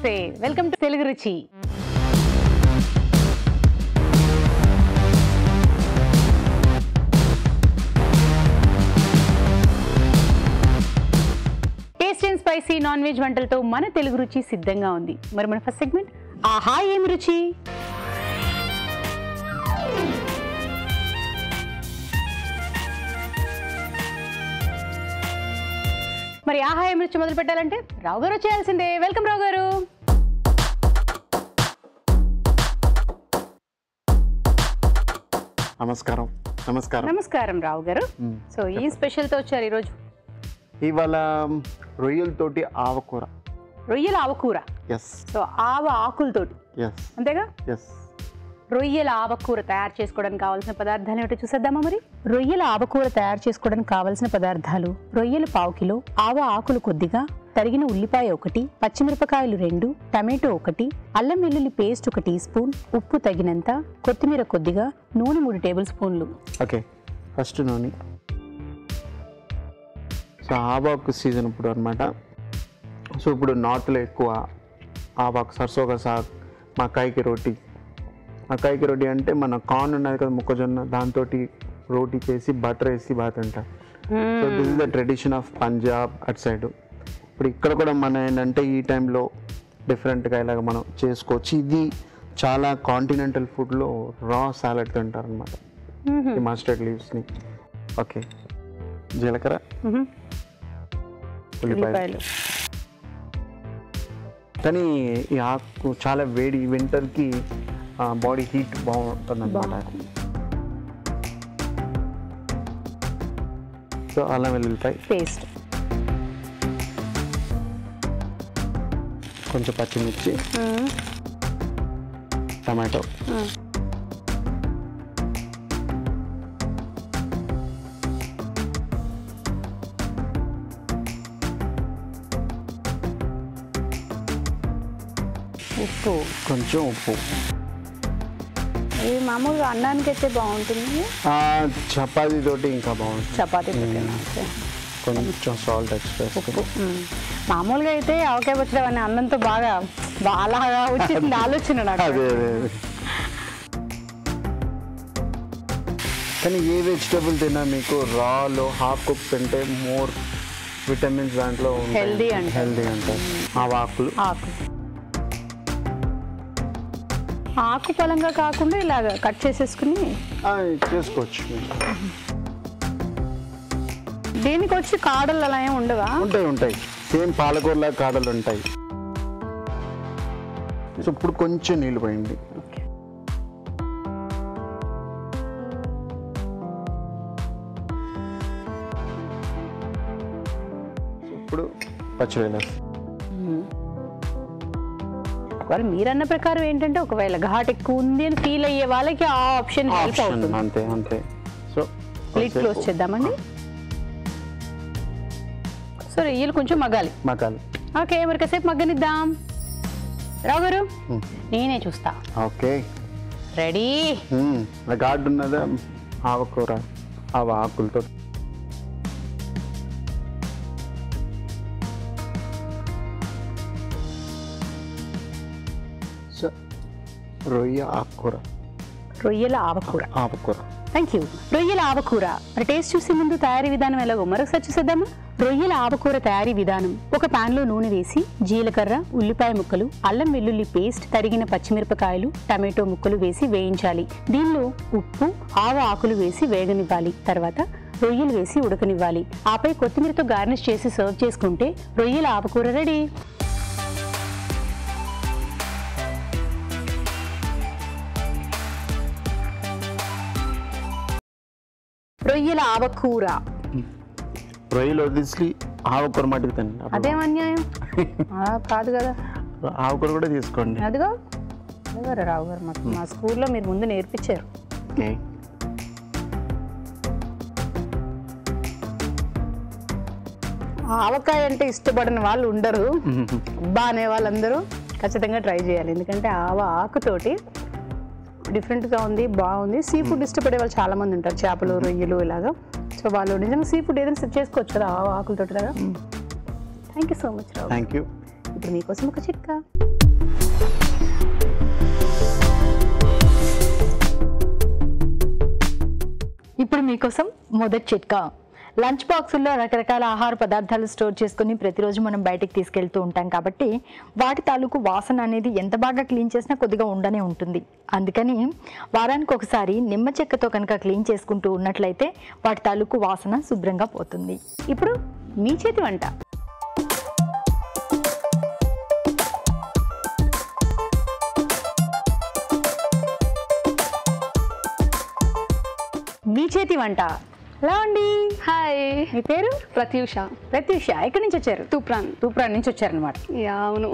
నమస్తే welcome to Telugu Ruchi taste and spicy non veg వంటలతో మన తెలుగు రుచి సిద్ధంగా ఉంది మరి మన ఫస్ట్ సెగ్మెంట్ ఆహా ఏమి రుచి మరి ఆహా ఏమి రుచి మొదలు పెట్టాలంటే రావు గారు చేయాల్సిందే వెల్కమ్ రావు గారు నమస్కారం నమస్కారం నమస్కారం రావు గారు సో ఈ స్పెషల్ తో వచ్చారు ఈరోజు ఇవాళ రొయ్యలతోటి ఆవకూర రొయ్యల ఆవకూర ఎస్ సో ఆవ ఆకులతోటి ఎస్ అంతేగా ఎస్ రొయ్యల ఆవకూర తయారు చేసుకోవడానికి కావాల్సిన పదార్థాలు ఏమిటో చూసేద్దామా మరి రొయ్యల ఆవకూర తయారు చేసుకోవడానికి కావాల్సిన పదార్థాలు రొయ్యలు 1/2 కిలో ఆవ ఆకులు కొద్దిగా తరిగిన ఉల్లిపాయ 1 పచ్చిమిరపకాయలు 2 టమాటో 1 అల్లం వెల్లుల్లి పేస్ట్ 1 టీ స్పూన్ ఉప్పు తగినంత కొత్తిమీర కొద్దిగా నూనె 3 టేబుల్ స్పూన్లు ఓకే ఫస్ట్ నూనె సో ఆవాకు సీజన్ ఇప్పుడు అనమాట సో ఇప్పుడు నార్త్లో ఎక్కువ ఆవాకు సర్సోగా సాగ్ మకాయికి రోటీ అంటే మన కార్న్ ఉన్నది కదా మొక్కజొన్న దాంతో రోటీ చేసి బటర్ వేసి బాగా తింటారు so this is the tradition of Punjab at side ఇప్పుడు ఇక్కడ కూడా మన ఏంటంటే ఈ టైంలో డిఫరెంట్గా ఇలాగ మనం చేసుకోవచ్చు ఇది చాలా కాంటినెంటల్ ఫుడ్లో రా సాలెడ్ తింటారు అనమాట ఈ మస్టర్డ్ లీవ్స్ని ఓకే జీలకర్ర ఉల్లిపాయలు కానీ ఈ ఆకు చాలా వేడి వింటర్కి బాడీ హీట్ బాగుంటుంది అనమాట సో అల్లం వెల్లుల్లిపాయ పేస్ట్ కొంచెం పచ్చిమిర్చి టమాటో ఉప్పు కొంచెం ఉప్పు ఇది మామూలుగా అన్నానికి అయితే బాగుంటుంది చపాతీ తోటి ఇంకా బాగుంటుంది చపాతీ కొంచెం సాల్ట్ ఎక్స్ప్రెస్ మామూలుగా అయితే ఆవకాయ పచ్చడి అని అన్నంతో బాగా అలాగా వచ్చేసింది ఆలోచన నాకు అదే కానీ ఏ వెజిటబుల్ తిన్నా మీకు రాలో హాఫ్ కుక్ తింటే మోర్ విటమిన్స్ దాంట్లో హెల్దీ అంటారు ఆకులు ఆకు పలంగా కాకుండా ఇలాగ కట్ చేసేసుకుని చేసుకోవచ్చు దీనికి వచ్చి కాడలు అలా ఏమి ఉండవా ఉంటాయి సేమ్ పాలకూరలా కాడలు ఉంటాయి సో ఇప్పుడు కొంచెం నీళ్ళు పోయింది ఇప్పుడు పచ్చివేల వాళ్ళు మీరన్న ప్రకారం ఏంటంటే ఒకవేళ ఘాట్ ఎక్కువ ఉంది అని ఫీల్ అయ్యే వాళ్ళకి ఆ ఆప్షన్ హెల్ప్ అవుతుంది అంతే సో లిడ్ క్లోజ్ చేద్దామండి సో రొయ్యలు కొంచెం మగ్గాలి ఓకే మరి కాసేపు మగ్గనిద్దాం రావు గారు నేనే చూస్తా ఓకే రెడీ ఘాట్ ఉన్నదా ఆవకూర ఆకులతో రొయ్యల ఆవకూర థ్యాంక్ యూ రొయ్యల ఆవకూర మరి టేస్ట్ చూసే ముందు తయారీ విధానం ఎలాగో మరొకసారి చూసేద్దామా రొయ్యల ఆవకూర తయారీ విధానం ఒక పాన్ లో నూనె వేసి జీలకర్ర ఉల్లిపాయ ముక్కలు అల్లం వెల్లుల్లి పేస్ట్ తరిగిన పచ్చిమిరపకాయలు టమాటో ముక్కలు వేసి వేయించాలి దీనిలో ఉప్పు ఆవ ఆకులు వేసి వేగనివ్వాలి తర్వాత రొయ్యలు వేసి ఉడకనివ్వాలి ఆపై కొత్తిమీరతో గార్నిష్ చేసి సర్వ్ చేసుకుంటే రొయ్యల ఆవకూర రెడీ రొయ్యల ఆవకూర రొయ్యలు వదిలి ఆవకూర మటుకు తినండి అదేం అన్యాయం కాదు కదా ఆవకూర కూడా తీసుకోండి అదిగో రావు గారు మాకు మా స్కూల్లో మీరు ముందు నేర్పించారు ఆవకాయ అంటే ఇష్టపడిన వాళ్ళు ఉండరు అబ్బా అనే వాళ్ళందరూ ఖచ్చితంగా ట్రై చేయాలి ఎందుకంటే ఆవ ఆకుతోటి డిఫరెంట్గా ఉంది బాగుంది సీ ఫుడ్ ఇష్టపడే వాళ్ళు చాలా మంది ఉంటారు చేపలు రొయ్యలు ఇలాగా సో వాళ్ళు నిజంగా సీ ఫుడ్ ఏదైనా సెట్ చేసుకోవచ్చు కదా ఆకులతో కదా thank you so much Rao thank you ఇప్పుడు మీకోసం ఒక చిట్కా. ఇప్పుడు మీకోసం మొదటి చిట్కా. లంచ్ బాక్సుల్లో రకరకాల ఆహార పదార్థాలు స్టోర్ చేసుకుని ప్రతిరోజు మనం బయటికి తీసుకెళ్తూ ఉంటాం కాబట్టి వాటి తాలూకు వాసన అనేది ఎంత బాగా క్లీన్ చేసినా కొద్దిగా ఉండనే ఉంటుంది. అందుకని వారానికి ఒకసారి నిమ్మ చెక్కతో కనుక క్లీన్ చేసుకుంటూ ఉన్నట్లయితే వాటి తాలూకు వాసన శుభ్రంగా పోతుంది. ఇప్పుడు మీ చేతి వంట. మీ చేతి వంట. హలో అండి. హాయ్, మీ పేరు? ప్రత్యూష. ప్రత్యూష. ఎక్కడి నుంచి వచ్చారు? తూప్రాన్ నుంచి వచ్చారనమాట. అవును.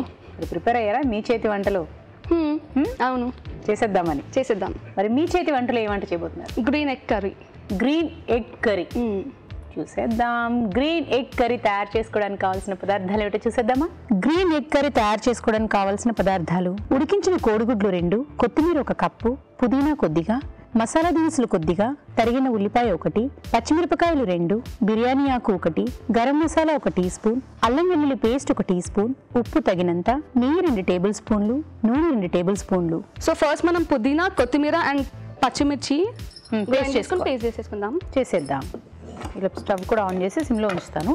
ప్రిపేర్ అయ్యారా మీ చేతి వంటలు? అవును, చేసేద్దాం. మరి మీ చేతి వంటలు ఏ వంట చేయబోతున్నారు? Green egg curry. Green egg curry చూసేద్దాం. గ్రీన్ ఎగ్ కర్రీ తయారు చేసుకోవడానికి కావాల్సిన పదార్థాలు ఏమిటో చూసేద్దామా? గ్రీన్ ఎగ్ కర్రీ తయారు చేసుకోవడానికి కావాల్సిన పదార్థాలు: ఉడికించిన కోడిగుడ్లు 2, కొత్తిమీర 1 కప్పు, పుదీనా కొద్దిగా, మసాలా దినుసులు కొద్దిగా, తరిగిన ఉల్లిపాయ 1, పచ్చిమిరపకాయలు 2, బిర్యానీ ఆకు 1, గరం మసాలా 1 టీ స్పూన్, అల్లం వెల్లుల్లి పేస్ట్ 1 టీ స్పూన్, ఉప్పు తగినంత, నెయ్యి 2 టేబుల్ స్పూన్లు, నూనె 2 టేబుల్ స్పూన్లు. సో ఫస్ట్ మనం పుదీనా, కొత్తిమీర అండ్ పచ్చిమిర్చి పేస్ట్ చేసేసుకుందాం. చేసేద్దాం. ఇలా స్టవ్ కూడా ఆన్ చేసి సిమ్లో ఉంచుతాను.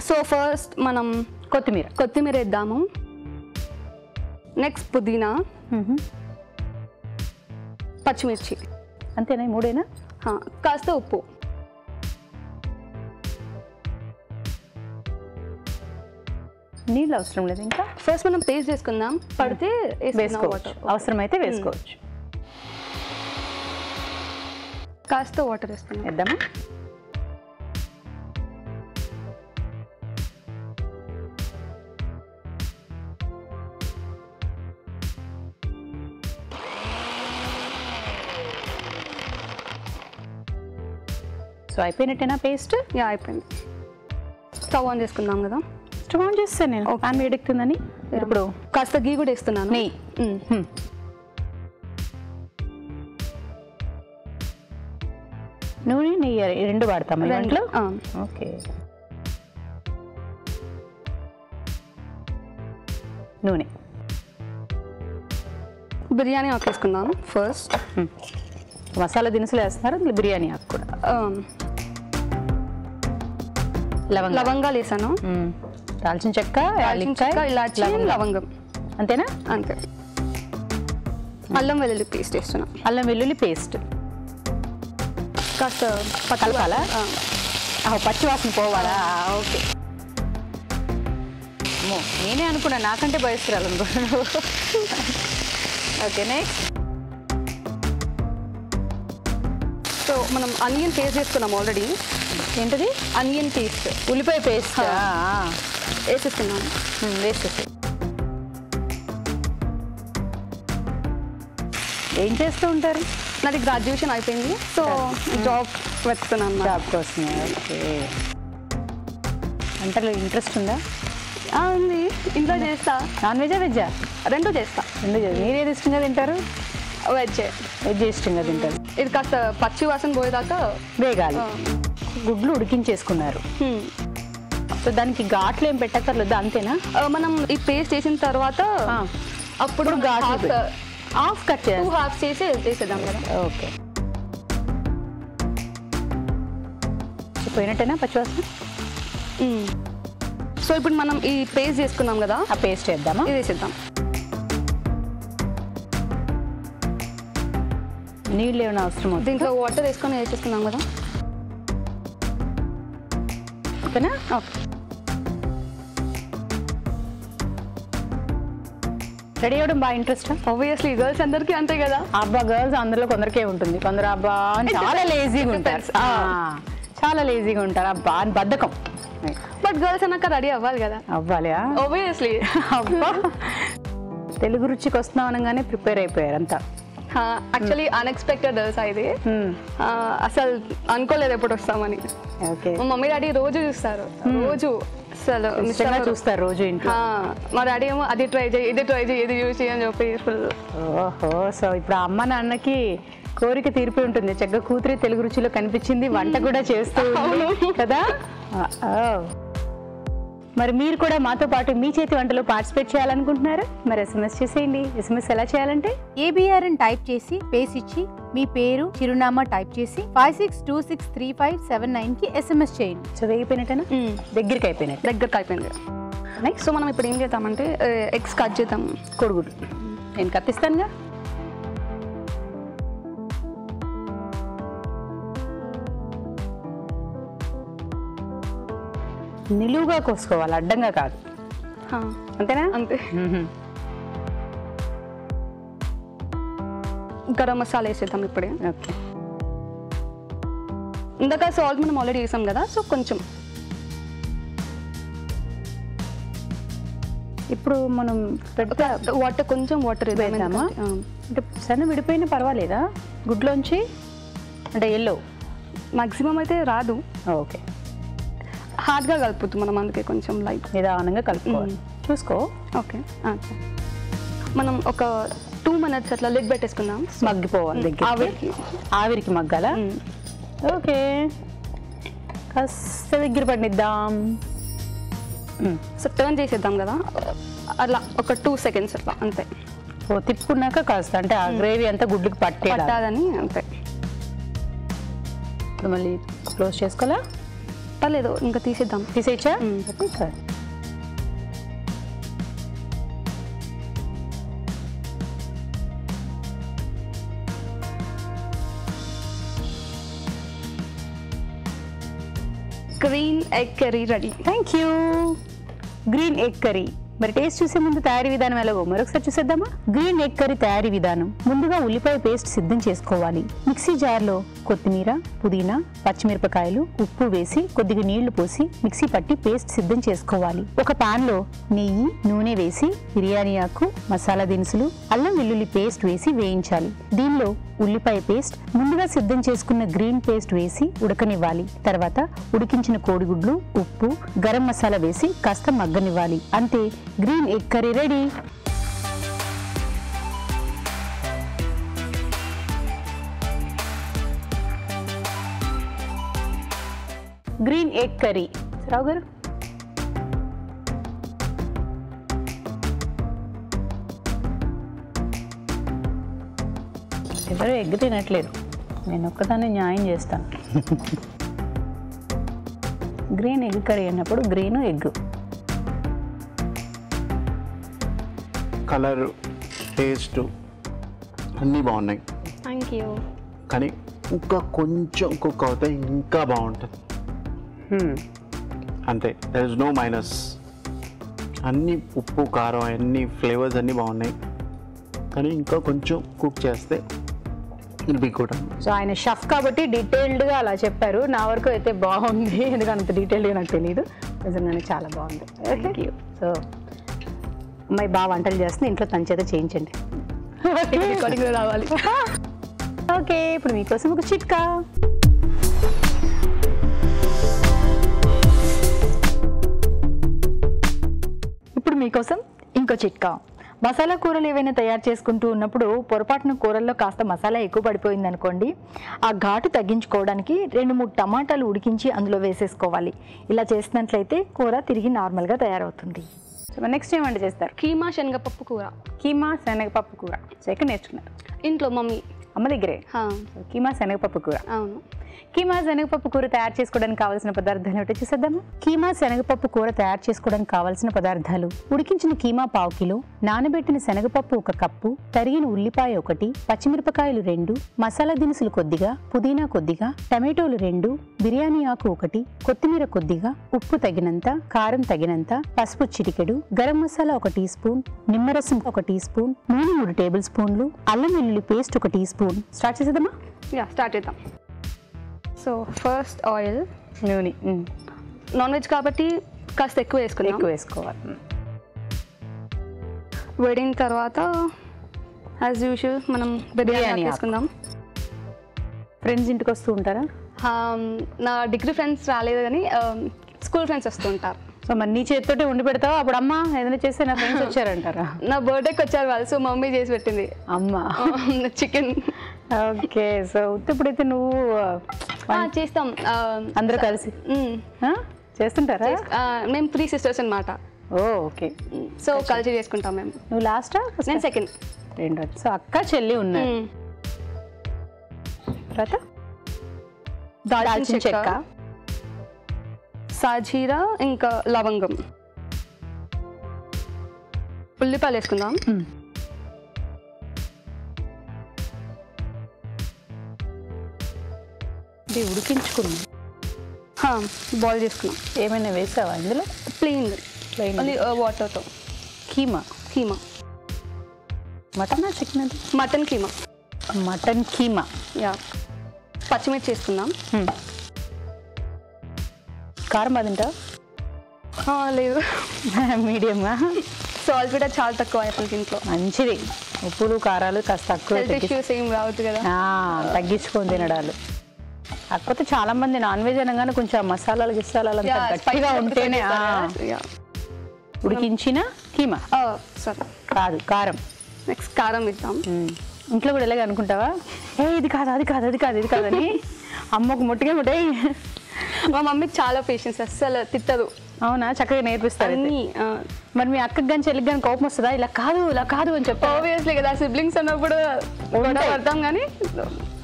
సో ఫస్ట్ మనం కొత్తిమీర వేద్దాము. నెక్స్ట్ పుదీనా, పచ్చిమిర్చి. అంతేనా? 3 కాస్త ఉప్పు. నీళ్ళు అవసరం లేదు. ఇంకా ఫస్ట్ మనం పేస్ట్ చేసుకుందాం. పడితే వేసుకోవచ్చు, అవసరమైతే వేసుకోవచ్చు. కాస్త వాటర్ వేసుకుందాం. వేద్దామా? సో అయిపోయినట్టేనా పేస్ట్? అయిపోయింది. స్టవ్ ఆన్ చేసుకుందాం కదా. స్టవ్ ఆన్ చేస్తాను నేను. ప్యాన్ వేడెక్కుతుందని. ఇప్పుడు కాస్త గీ కూడా వేస్తున్నాను. నెయ్యి. నూనె, నెయ్యి 2 వాడతాం దాంట్లో. ఓకే. నూనె, బిర్యానీ ఆకు వేసుకుందాం ఫస్ట్. మసాలా దినుసులు వేస్తున్నారు, బిర్యానీ ఆకు కూడా. లవంగాలు వేసాను. దాల్చిన చెక్క, ఇలాచి, లవంగం. అంతేనా? అంతే. అల్లం వెల్లుల్లి పేస్ట్ వేస్తున్నాం. అల్లం వెల్లుల్లి పేస్ట్ కాస్త కలపాలా? పచ్చి వాసన పోవాలా? ఓకే. నేనే అనుకున్నా, నాకంటే బయసుకురాలనుకున్నాను. ఓకే. నెక్స్ట్ సో మనం ఆనియన్ పేస్ట్ చేసుకున్నాం ఆల్రెడీ. ఏంటది? ఆనియన్ పేస్ట్, ఉల్లిపాయ పేస్ట్ వేసేస్తున్నాను. వేసేసి ఏం చేస్తూ ఉంటారు? నాది గ్రాడ్యుయేషన్ అయిపోయింది. సో జాబ్ వెతుకుతున్నాను. జాబ్ కోసమే. ఓకే. వంటలో ఇంట్రెస్ట్ ఉందా? ఉంది. ఇంట్లో చేస్తా. నాన్ వెజా, వెజ్జా? 2 చేస్తా. మీరేది ఇష్టంగా తింటారు? వెజ్ ఇష్టంగా తింటారు. ఇది కాస్త పచ్చి వాసన పోయేదాకా వేగాలి. గుడ్లు ఉడికించేసుకున్నారు. సో దానికి ఘాట్లు ఏం పెట్టక్కర్లేదు, అంతేనా? మనం ఈ పేస్ట్ వేసిన తర్వాత అప్పుడు ఘాట్లు హాఫ్ కట్ చేయాలి. 2 హాఫ్ చేసి వేసేద్దాం కదా. ఓకే. పోయినట్టేనా పచ్చివాసన? సో ఇప్పుడు మనం ఈ పేస్ట్ చేసుకున్నాం కదా, ఆ పేస్ట్ వేద్దామా? ఇది వేసేద్దాం. నీళ్ళు ఏమైనా అవసరం అవుతుంది? దీంట్లో వాటర్ వేసుకొని వేసేసుకున్నాం కదా. ఓకేనా? ఓకే. రెడీ అవ్వడం బాగా ఇంట్రెస్ట్? ఆబ్వియస్లీ గర్ల్స్ అందరికీ అంతే కదా. అబ్బా, గర్ల్స్ అందరిలో కొందరికే ఉంటుంది. కొందరు అబ్బా చాలా లేజీగా ఉంటారు. చాలా లేజీగా ఉంటారు. అబ్బా అని బద్ధకం. బట్ గర్ల్స్ అన్నాక రెడీ అవ్వాలి కదా. అవ్వాలి. ఆబ్వియస్లీ. అబ్బా, తెలుగు రుచికి వస్తున్నాం అనగానే ప్రిపేర్ అయిపోయారు అంతా. యాక్చువల్లీ అన్ఎక్స్పెక్టెడ్ తెలుసా ఇది. అసలు అనుకోలేదు ఎప్పుడు వస్తామని. ఓకే. మా మమ్మీ డాడీ రోజు చూస్తారు. రోజు అసలు ఇష్టంగా చూస్తారు రోజు ఇంట్లో. మా డాడీ ఏమో అది ట్రై చేయి, ఇది ట్రై చేయి, ఇది చూసి అని చెప్పి ఫుల్. ఓహో. సో ఇప్పుడు అమ్మ నాన్నకి కోరిక తీరిపోయి ఉంటుంది, చక్కగా కూతురి తెలుగు రుచిలో కనిపించింది, వంట కూడా చేస్తూ ఉంది కదా. మరి మీరు కూడా మాతో పాటు మీ చేతి వంటలో పార్టిసిపేట్ చేయాలనుకుంటున్నారా? మరి SMS చేసేయండి. SMS ఎలా చేయాలంటే ABR అని టైప్ చేసి పేస్ ఇచ్చి మీ పేరు చిరునామా టైప్ చేసి 56263579 కి SMS చేయండి. చదివిపోయినట్టేనా? దగ్గరికి అయిపోయినట్టు. దగ్గరకు అయిపోయింది. నెక్స్ట్ సో మనం ఇప్పుడు ఏం చేద్దామంటే ఎగ్స్ కట్ చేద్దాం. కొడుగుడు నేను కత్తిస్తానుగా. నిలువుగా కోసుకోవాలి, అడ్డంగా కాదు. అంతేనా? అంతే. గరం మసాలా వేసేద్దాం ఇప్పుడే. ఓకే. ఇందాక సాల్ట్ మనం ఆల్రెడీ వేసాం కదా, సో కొంచెం. ఇప్పుడు మనం వాటర్ కొంచెం వాటర్ వేద్దామా? అంటే సన్న విడిపోయినా పర్వాలేదా గుడ్లోంచి? అంటే ఎల్లో మ్యాక్సిమం అయితే రాదు. ఓకే. హార్డ్గా కలుపుతుంది మనం, అందుకే కొంచెం లైట్ నిదానంగా కలుపుకోవాలి. చూసుకో. ఓకే. మనం ఒక 2 minutes అట్లా లిడ్ పెట్టేసుకుందాం. మగ్గిపోవాలి దగ్గర. ఆవిరికి మగ్గాల. ఓకే. కాస్త దగ్గర పడిద్దాం. సో టర్న్ చేసేద్దాం కదా, అలా ఒక 2 seconds అట్లా అంతే. ఓ తిప్పుకున్నాక కాస్త అంటే ఆ గ్రేవీ అంతా గుడ్డుకి పట్టాలని అంతే. ఇప్పుడు మళ్ళీ క్లోజ్ చేసుకోవాలా? పర్లేదు, ఇంకా తీసేద్దాం. తీసేయచ్చా? Green egg curry ready. Thank you. Green egg curry. మరి టేస్ట్ చూసే ముందు తయారీ విధానం ఎలాగో మరొకసారి చూసేద్దామా? గ్రీన్ ఎగ్ కర్రీ తయారీ విధానం. ముందుగా ఉల్లిపాయ పేస్ట్ సిద్ధం చేసుకోవాలి. మిక్సీ జార్లో కొత్తిమీర, పుదీనా, పచ్చిమిరపకాయలు, ఉప్పు వేసి కొద్దిగా నీళ్లు పోసి మిక్సీ పట్టి పేస్ట్ సిద్ధం చేసుకోవాలి. ఒక పాన్ లో నెయ్యి, నూనె వేసి బిర్యానీ ఆకు, మసాలా దినుసులు, అల్లం వెల్లుల్లి పేస్ట్ వేసి వేయించాలి. దీనిలో ఉల్లిపాయ పేస్ట్, ముందుగా సిద్ధం చేసుకున్న గ్రీన్ పేస్ట్ వేసి ఉడకనివ్వాలి. తర్వాత ఉడికించిన కోడిగుడ్లు, ఉప్పు, గరం మసాలా వేసి కాస్త మగ్గనివ్వాలి. అంతే, green egg curry ready. Green egg curry. Rao garu, ఎవరు ఎగ్ తినట్లేదు, నేను ఒక్కదాన్ని న్యాయం చేస్తాను. గ్రీన్ ఎగ్ కర్రీ అన్నప్పుడు గ్రీన్ ఎగ్. కలర్, టేస్ట్ అన్నీ బాగున్నాయి. థ్యాంక్ యూ. కానీ ఇంకా కొంచెం కుక్ అవుతే ఇంకా బాగుంటుంది. అంతే, దర్ ఇస్ నో మైనస్. అన్నీ ఉప్పు, కారం, అన్ని ఫ్లేవర్స్ అన్నీ బాగున్నాయి. కానీ ఇంకా కొంచెం కుక్ చేస్తే ఇట్ బి గుడ్. సో ఆయన షెఫ్ కాబట్టి డీటెయిల్డ్గా అలా చెప్పారు. నా వరకు అయితే బాగుంది, ఎందుకంటే అంత డీటెయిల్డ్గా నాకు తెలియదు. నిజంగానే చాలా బాగుంది. Thank you. సో అమ్మాయి బాగా వంటలు చేస్తుంది, ఇంట్లో తన చేత చేయించండి. రికార్డింగ్లో రావాలి. ఓకే, ఇప్పుడు మీకోసం ఒక చిట్కా. ఇప్పుడు మీకోసం ఇంకో చిట్కా. మసాలా కూరలు ఏవైనా తయారు చేసుకుంటూ ఉన్నప్పుడు పొరపాటున కూరల్లో కాస్త మసాలా ఎక్కువ పడిపోయింది అనుకోండి, ఆ ఘాటు తగ్గించుకోవడానికి 2-3 టమాటాలు ఉడికించి అందులో వేసేసుకోవాలి. ఇలా చేసినట్లయితే కూర తిరిగి నార్మల్గా తయారవుతుంది. సో నెక్స్ట్ ఏమంటే చేస్తారు? కీమా శనగపప్పు కూర. కీమా శనగపప్పు కూర. సో ఎక్కడ నేర్చుకున్నారు? ఇంట్లో మమ్మీ. అమ్మ దగ్గరే. కీమా శనగపప్పు కూర. అవును. కీమా శనగపప్పు కూర తయారు చేసుకోవడానికి కావాల్సిన పదార్థాలు ఏమిటో చూసేద్దామా? కీమా శనగపప్పు కూర తయారు చేసుకోవడానికి కావాల్సిన పదార్థాలు: ఉడికించిన కీమా 1/2 కిలో, నానబెట్టిన శనగపప్పు 1 కప్పు, తరిగిన ఉల్లిపాయ 1, పచ్చిమిరపకాయలు 2, మసాలా దినుసులు కొద్దిగా, పుదీనా కొద్దిగా, టమాటోలు 2, బిర్యానీ ఆకు 1, కొత్తిమీర కొద్దిగా, ఉప్పు తగినంత, కారం తగినంత, పసుపు చిటికెడు, గరం మసాలా 1 టీ స్పూన్, నిమ్మరసం 1 టీ స్పూన్, నూనె 3 టేబుల్ స్పూన్లు, అల్లం వెల్లుల్లి పేస్ట్ 1 టీ స్పూన్. స్టార్ట్ చేసేద్దామా? స్టార్ట్ చేద్దాం. సో ఫస్ట్ ఆయిల్, నూనె. నాన్ వెజ్ కాబట్టి కాస్త ఎక్కువ వేసుకోవాలి. వేడిన తర్వాత యాజ్ యూజువల్ మనం బిర్యానీ వేసుకుందాం. ఫ్రెండ్స్ ఇంటికి వస్తూ ఉంటారా? నా డిగ్రీ ఫ్రెండ్స్ రాలేదు, కానీ స్కూల్ ఫ్రెండ్స్ వస్తూ ఉంటారు. సో మరి నీ చేతితోటే వండి పెడతావా? అప్పుడు అమ్మ ఏదైనా చేస్తే నా ఫ్రెండ్స్ వచ్చారంటారా? నా బర్త్డేకి వచ్చారు వాళ్ళు, సో మమ్మీ చేసి పెట్టింది అమ్మ చికెన్. ఓకే సో ఇప్పుడైతే నువ్వు చేస్తాం అందరూ కలిసి చేస్తుంటారా? మేము 3 sisters అన్నమాట. ఓకే. సో కలిసి చేసుకుంటాం మేము. నువ్వు లాస్టా? నేను సెకండ్. రెండో. సో అక్క చెల్లి ఉన్నారు. తర్వాత దాల్చిన చెక్క, సాజీరా, ఇంకా లవంగం, ఉల్లిపాయలు వేసుకుందాం. ఇది ఉడికించుకున్నాం, బాయిల్ చేసుకున్నాం. ఏమైనా వేసావా ఇందులో? ప్లెయిన్ ఓన్లీ వాటర్తో. కీమా. మటనా చికెన్? అది mutton keema. Mutton keema. Yeah. పచ్చిమిర్చి వేసుకుందాం. కారం అదింటా? లేదు, మీడియంగా. సాల్ట్ కూడా చాలా తక్కువ అయిపోయింది ఇంట్లో. మంచిది, ఉప్పులు కారాలు కాస్త తక్కువ సేమ్ రావద్దు కదా, తగ్గించుకొని తినడాలు. కాకపోతే చాలా మంది నాన్ వెజ్ అనగానే కొంచెం మసాలాలు గిసాలాలు అంతా గట్టిగా ఉంటేనే. ఉడికించిన కీమా సరే, కాదు కారం. నెక్స్ట్ కారం ఇద్దాం. ఇంట్లో కూడా ఎలాగ అనుకుంటావా, ఇది కాదు అది కాదు అది కాదు ఇది కాదని? అమ్మకు ముట్టిగా ముట్టాయి. మా మమ్మీకి చాలా పేషెన్స్, అస్సలు తిట్టదు. అవునా? చక్కగా నేర్పిస్తారు. మరి మీ అక్కకి కానీ చెల్లికి కానీ కోపం వస్తుందా, ఇలా కాదు అని చెప్పి? ఆబ్వియస్లీ కదా, సిబ్లింగ్స్ అన్నప్పుడు గొడవ పడతాం, కానీ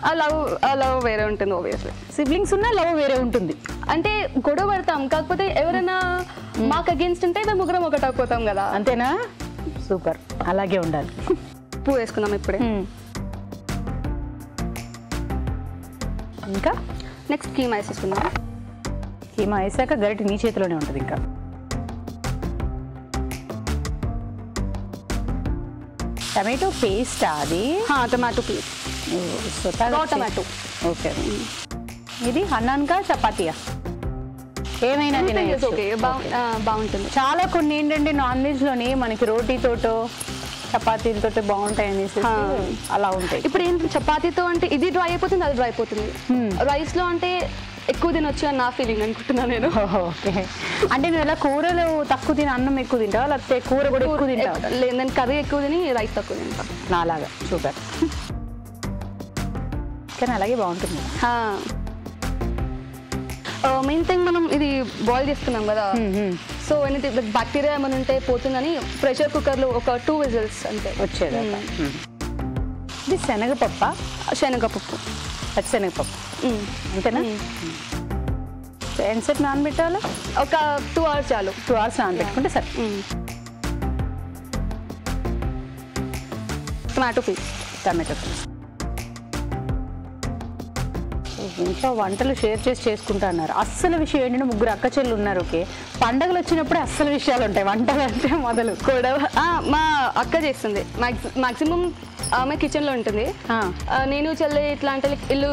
ఆ లవ్ వేరే ఉంటుంది. ఆబ్వియస్లీ సిబ్లింగ్స్ ఉన్న లవ్ వేరే ఉంటుంది. అంటే గొడవ పడతాం, కాకపోతే ఎవరైనా మాకు అగేన్స్ట్ ఉంటే మేము ముగ్గురం ఒకటి అయిపోతాం కదా. అంతేనా? సూపర్, అలాగే ఉండాలి. ఉప్పు వేసుకుందాం ఇప్పుడే. ఇంకా నెక్స్ట్ కీమా వేసేసుకుందాం. కీమా వేసాక గరిటె నీ చేతిలోనే ఉంటుంది. ఇంకా టమాటో పేస్ట్, అది టమాటో పేస్ట్. టమాటో. ఓకే. ఇది అన్నాన్కా చపాతీయా ఏమైనా బాగుంటుంది. చాలా కొన్ని ఏంటంటే నాన్ వెజ్లోని మనకి రోటీతోటో చపాతీలతో బాగుంటాయి అనేసి అలా ఉంటాయి. ఇప్పుడు ఏంటి చపాతీతో అంటే ఇది డ్రై అయిపోతుంది, అది డ్రై అయిపోతుంది. రైస్లో అంటే ఎక్కువ తినొచ్చు అని నా ఫీలింగ్ అనుకుంటున్నా నేను. ఓకే. అంటే నువ్వు ఎలా కూరలు తక్కువ తిని అన్నం ఎక్కువ తింటావా, లేకపోతే కూర కూడా ఎక్కువ తింటావా? లేదు, నేను కర్రీ ఎక్కువ తిని రైస్ తక్కువ తింటా. నాలాగా. సూపర్. కానీ అలాగే బాగుంటుంది. మెయిన్ థింగ్ మనం ఇది బాయిల్ చేసుకున్నాం కదా, సో బ్యాక్టీరియా ఏమైనా ఉంటే పోతుందని ప్రెషర్ కుక్కర్లో ఒక 2 విజిల్స్ అంతే వచ్చేది. ఇది శనగపప్పు. శనగపప్పు, పచ్చిశనగపప్పు అంతేనా? ఎంతసేపు నానబెట్టాలి? ఒక 2 hours చాలు. 2 hours నానబెట్టుకుంటే సరే. Tomato paste. ఇంట్లో వంటలు షేర్ చేసి అన్నారు. అస్సలు విషయం ఏంటంటే ముగ్గురు అక్క చెల్లు ఉన్నారు. ఓకే, పండగలు వచ్చినప్పుడు అస్సలు విషయాలు ఉంటాయి. వంటలు అంటే మొదలు కూడా మా అక్క చేస్తుంది. మాక్సిమం ఆమె కిచెన్ లో ఉంటుంది. నేను చెల్లి ఇట్లాంటి ఇల్లు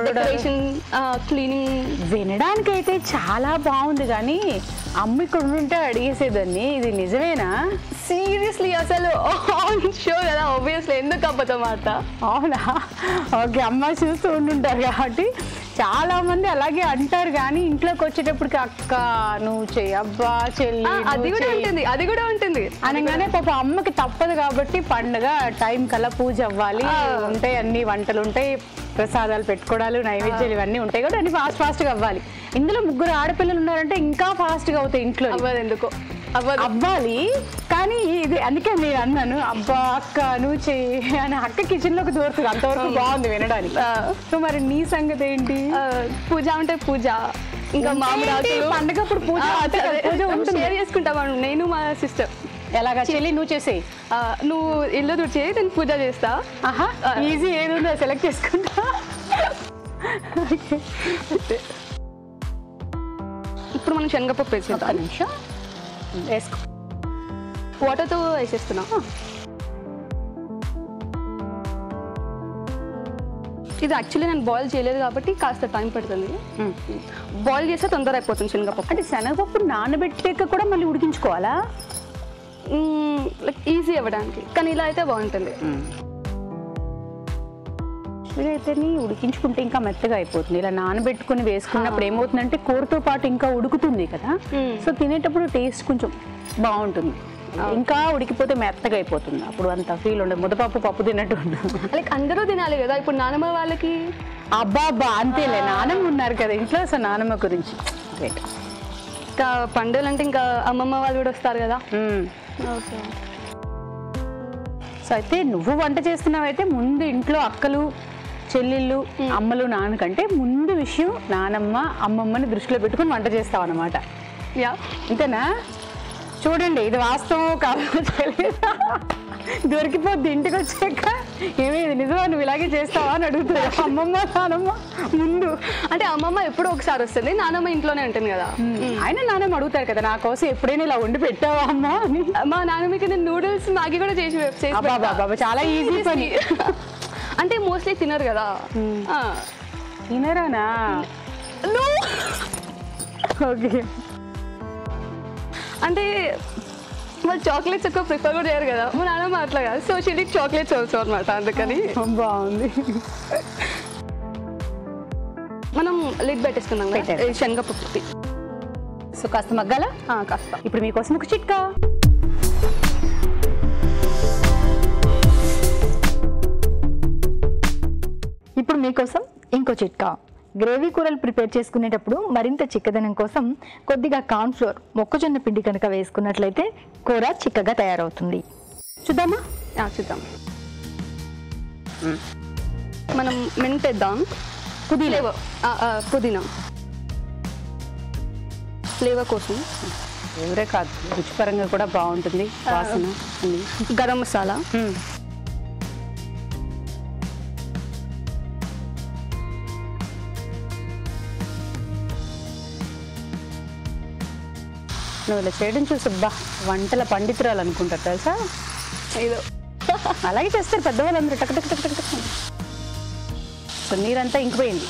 డెకరేషన్, క్లీనింగ్. వినడానికి అయితే చాలా బాగుంది, కానీ అమ్మ ఇక్కడ ఉంటే అడిగేసేదాన్ని. ఇది నిజమేనా? సీరియస్లీ అసలు షూర్ కదా, ఆబ్వియస్లీ. ఎందుకు అబద్ధం మాట? అవునా? ఓకే, అమ్మ చూస్తూ ఉంటుంటారు కాబట్టి చాలా మంది అలాగే అంటారు, కానీ ఇంట్లోకి వచ్చేటప్పటికి అక్క నువ్వు చెయ్యి, అబ్బా చెల్లి అది కూడా ఉంటుంది అనగానే పాప అమ్మకి తప్పదు కాబట్టి పండుగ టైం కల్లా పూజ అవ్వాలి, ఉంటాయి అన్ని వంటలు ఉంటాయి, ప్రసాదాలు పెట్టుకోవడాలు, నైవేద్యాలు ఇవన్నీ ఉంటాయి కాబట్టి అన్ని ఫాస్ట్గా అవ్వాలి. ఇందులో ముగ్గురు ఆడపిల్లలు ఉన్నారంటే ఇంకా ఫాస్ట్గా అవుతాయి. ఇంట్లో ఎందుకో అవ్వాలి, కానీ ఇది అందుకే నేను అన్నాను అబ్బా అక్క నువ్వు చెయ్యి అని. అక్క కిచెన్ లోకి దూరుతుంది, అంతవరకు బాగుంది వినడానికి. సో మరి నీ సంగతి ఏంటి? పూజ అంటే పూజ, ఇంకా మామిడి పండగప్పుడు పూజ షేర్ చేసుకుంటాం నేను మా సిస్టర్. ఎలాగా చెల్లి నువ్వు చేసేయి, నువ్వు ఇల్లు తుడిచేయి, నేను పూజ చేస్తా. ఈజీ ఏది ఉందో సెలెక్ట్ చేసుకుంటా. ఇప్పుడు మనం శనగపప్పు వేసేద్దాం. నిమిషం వేసుకో. వాటర్తో వేసేస్తున్నా. ఇది యాక్చువల్లీ నేను బాయిల్ చేయలేదు కాబట్టి కాస్త టైం పడుతుంది. బాయిల్ చేస్తే తొందర అయిపోతుంది శనగపప్పు. అంటే శనగపప్పు నానబెట్టాక కూడా మళ్ళీ ఉడికించుకోవాలా? లైక్ ఈజీ అవ్వడానికి, కానీ ఇలా అయితే బాగుంటుంది. ఇదైతే ఉడికించుకుంటే ఇంకా మెత్తగా అయిపోతుంది. ఇలా నానబెట్టుకుని వేసుకున్నప్పుడు ఏమవుతుందంటే కూరతో పాటు ఇంకా ఉడుకుతుంది కదా, సో తినేటప్పుడు టేస్ట్ కొంచెం బాగుంటుంది. ఇంకా ఉడికిపోతే మెత్తగా అయిపోతుంది, అప్పుడు అంత ఫీల్ ఉండదు, ముద్దపప్పు పప్పు తిన్నట్టు ఉండదు. లైక్ అందరూ తినాలి కదా, ఇప్పుడు నానమ్మ వాళ్ళకి అబ్బా అంతేలే, నానమ్మ ఉన్నారు కదా ఇంట్లో, అసలు నానమ్మ గురించి ఇంకా పండుగలు అంటే ఇంకా అమ్మమ్మ వాళ్ళు కూడా వస్తారు కదా. ఓకే. సో అయితే నువ్వు వంట చేస్తున్నావైతే ముందు ఇంట్లో అక్కలు చెల్లెళ్ళు అమ్మలు నాన్న కంటే ముందు విషయం నానమ్మ అమ్మమ్మని దృష్టిలో పెట్టుకుని వంట చేస్తావు అన్నమాట. యా, అంతేనా? చూడండి ఇది వాస్తవం కాదు దొరికిపోద్ది ఇంటికి వచ్చాక, ఏమేది నిజమా నువ్వు ఇలాగే చేస్తావా అని అడుగుతుంది అమ్మమ్మ నానమ్మ ముందు. అంటే అమ్మమ్మ ఎప్పుడో ఒకసారి వస్తుంది, నానమ్మ ఇంట్లోనే ఉంటుంది కదా. ఆయన నానమ్మ అడుగుతారు కదా, నా కోసం ఎప్పుడైనా ఇలా వండి పెట్టావా అమ్మ అని. మా నాన్నమ్మకి నేను నూడిల్స్ మ్యాగీ కూడా చేసి బాబా చాలా ఈజీ పని. అంటే మోస్ట్లీ తినరు కదా. తినరానా? ఓకే. అంటే వాళ్ళు చాక్లెట్స్ ఎక్కువ ప్రిఫర్ కూడా చేయరు కదా, మా నాన్నమ్మ అట్లా కాదు. So she need chocolates also అనమాట. అందుకని బాగుంది. మనం లిడ్ పెట్టేసుకుందాం శనగపప్పు. సో కాస్త మగ్గాల కాస్త. ఇప్పుడు మీకోసం ఒక చిట్కా. ఇప్పుడు మీకోసం ఇంకో చిట్కా. గ్రేవీ కూరలు ప్రిపేర్ చేసుకునేటప్పుడు మరింత చిక్కదనం కోసం కొద్దిగా కార్న్ ఫ్లోర్, మొక్కజొన్న పిండి కనుక వేసుకున్నట్లయితే కూర చిక్కగా తయారవుతుంది. చూద్దామా? చూద్దాం. మనం మెంట్ వేద్దాం, పుదీనా ఫ్లేవర్ కోసం. ఎవరే కాదు, రుచిపరంగా కూడా బాగుంటుంది వాసన. గరం మసాలా, నువ్వు ఇలా చేయడం చూసబ్బా వంటల పండితురాలు అనుకుంటారు తెలుసా. ఏదో అలాగే చేస్తారు పెద్దవాళ్ళందరూ, టక్ టక్ టక్ టక్ టక్. సో నీరంతా ఇంకిపోయింది.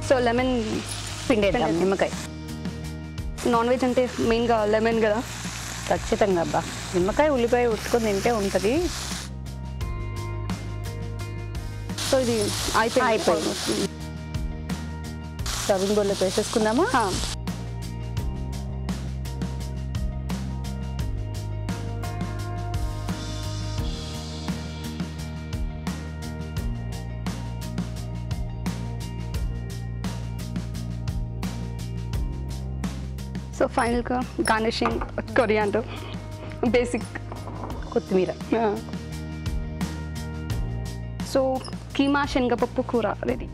సో లెమన్ పిండేద్దాం, నిమ్మకాయ. నాన్ వెజ్ అంటే మెయిన్గా లెమన్ కదా. ఖచ్చితంగా అబ్బా, నిమ్మకాయ ఉల్లిపాయ ఉట్టుకొని తింటే ఉంటుంది. సో ఇది అయిపోయింది. సర్వింగ్ బౌల్లో వేసేసుకుందామా? సో ఫైనల్గా గార్నిషింగ్ కొరియాండర్, బేసిక్ కొత్తిమీర. సో కీమా శనగపప్పు కూర రెడీ.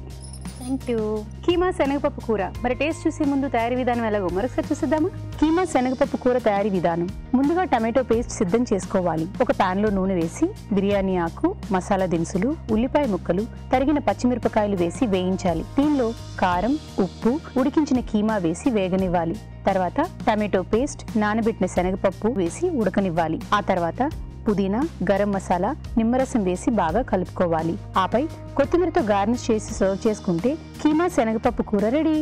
Thank you. కీమా శనగపప్పు కూర. మరి టేస్ట్ చూసే ముందు తయారీ విధానం ఎలాగో మరొకసారి చూసిద్దామా? కీమా శనగపప్పు కూర తయారీ విధానం. ముందుగా టమాటో పేస్ట్ సిద్ధం చేసుకోవాలి. ఒక పాన్ లో నూనె వేసి బిర్యానీ ఆకు, మసాలా దినుసులు, ఉల్లిపాయ ముక్కలు, తరిగిన పచ్చిమిరపకాయలు వేసి వేయించాలి. దీనిలో కారం, ఉప్పు, ఉడికించిన కీమా వేసి వేగనివ్వాలి. తర్వాత టమాటో పేస్ట్, నానబెట్టిన శనగపప్పు వేసి ఉడకనివ్వాలి. ఆ తర్వాత పుదీనా, గరం మసాలా, నిమ్మరసం వేసి బాగా కలుపుకోవాలి. ఆపై కొత్తిమీరతో గార్నిష్ చేసి సర్వ్ చేసుకుంటే కీమా శనగపప్పు కూర రెడీ.